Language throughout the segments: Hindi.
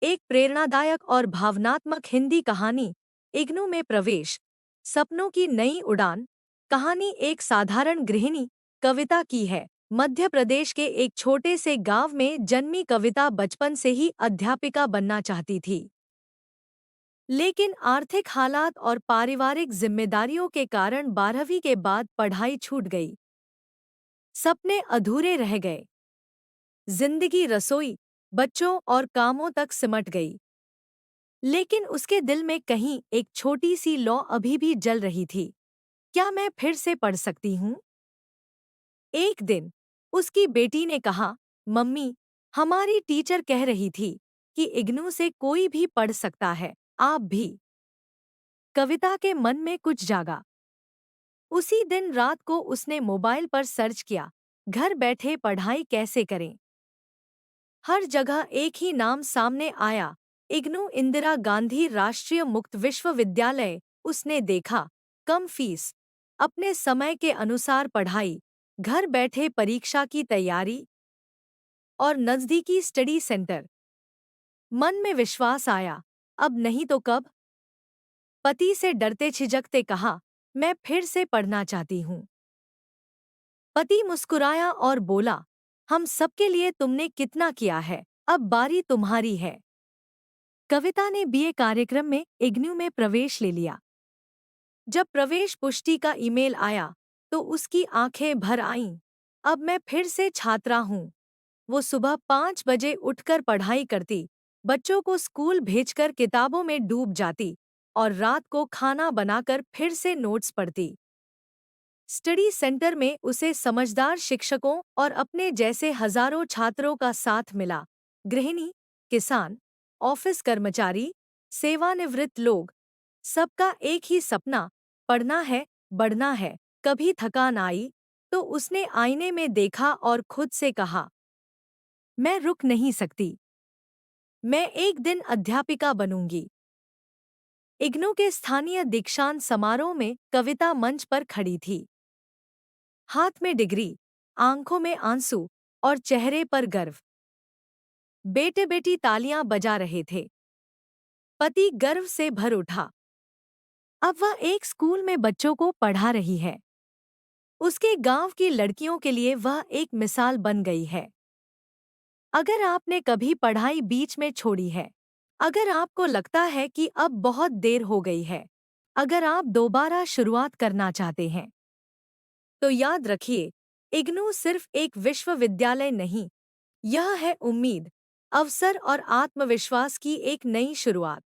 एक प्रेरणादायक और भावनात्मक हिंदी कहानी, इग्नू में प्रवेश, सपनों की नई उड़ान। कहानी एक साधारण गृहिणी कविता की है। मध्य प्रदेश के एक छोटे से गांव में जन्मी कविता बचपन से ही अध्यापिका बनना चाहती थी। लेकिन आर्थिक हालात और पारिवारिक जिम्मेदारियों के कारण 12वीं के बाद पढ़ाई छूट गई। सपने अधूरे रह गए। जिंदगी रसोई, बच्चों और कामों तक सिमट गई। लेकिन उसके दिल में कहीं एक छोटी सी लौ अभी भी जल रही थी। क्या मैं फिर से पढ़ सकती हूँ? एक दिन उसकी बेटी ने कहा, मम्मी, हमारी टीचर कह रही थी कि इग्नू से कोई भी पढ़ सकता है, आप भी। कविता के मन में कुछ जागा। उसी दिन रात को उसने मोबाइल पर सर्च किया, घर बैठे पढ़ाई कैसे करें। हर जगह एक ही नाम सामने आया, इग्नू इंदिरा गांधी राष्ट्रीय मुक्त विश्वविद्यालय। उसने देखा, कम फीस, अपने समय के अनुसार पढ़ाई, घर बैठे परीक्षा की तैयारी और नज़दीकी स्टडी सेंटर। मन में विश्वास आया, अब नहीं तो कब। पति से डरते झिझकते कहा, मैं फिर से पढ़ना चाहती हूँ। पति मुस्कुराया और बोला, हम सबके लिए तुमने कितना किया है, अब बारी तुम्हारी है। कविता ने बीए कार्यक्रम में इग्नू में प्रवेश ले लिया। जब प्रवेश पुष्टि का ईमेल आया तो उसकी आंखें भर आईं। अब मैं फिर से छात्रा हूँ। वो सुबह 5 बजे उठकर पढ़ाई करती, बच्चों को स्कूल भेजकर किताबों में डूब जाती और रात को खाना बनाकर फिर से नोट्स पढ़ती। स्टडी सेंटर में उसे समझदार शिक्षकों और अपने जैसे हजारों छात्रों का साथ मिला। गृहिणी, किसान, ऑफिस कर्मचारी, सेवानिवृत्त लोग, सबका एक ही सपना, पढ़ना है, बढ़ना है। कभी थकान आई तो उसने आईने में देखा और खुद से कहा, मैं रुक नहीं सकती, मैं एक दिन अध्यापिका बनूंगी। इग्नू के स्थानीय दीक्षांत समारोह में कविता मंच पर खड़ी थी। हाथ में डिग्री, आंखों में आंसू और चेहरे पर गर्व। बेटे बेटी तालियां बजा रहे थे। पति गर्व से भर उठा। अब वह एक स्कूल में बच्चों को पढ़ा रही है। उसके गांव की लड़कियों के लिए वह एक मिसाल बन गई है। अगर आपने कभी पढ़ाई बीच में छोड़ी है, अगर आपको लगता है कि अब बहुत देर हो गई है, अगर आप दोबारा शुरुआत करना चाहते हैं, तो याद रखिए, इग्नू सिर्फ एक विश्वविद्यालय नहीं, यह है उम्मीद, अवसर और आत्मविश्वास की एक नई शुरुआत।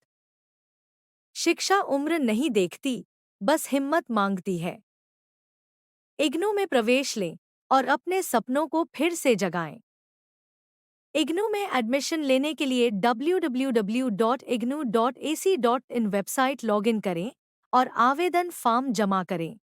शिक्षा उम्र नहीं देखती, बस हिम्मत मांगती है। इग्नू में प्रवेश लें और अपने सपनों को फिर से जगाएं। इग्नू में एडमिशन लेने के लिए www.ignu.ac.in वेबसाइट लॉगिन करें और आवेदन फॉर्म जमा करें।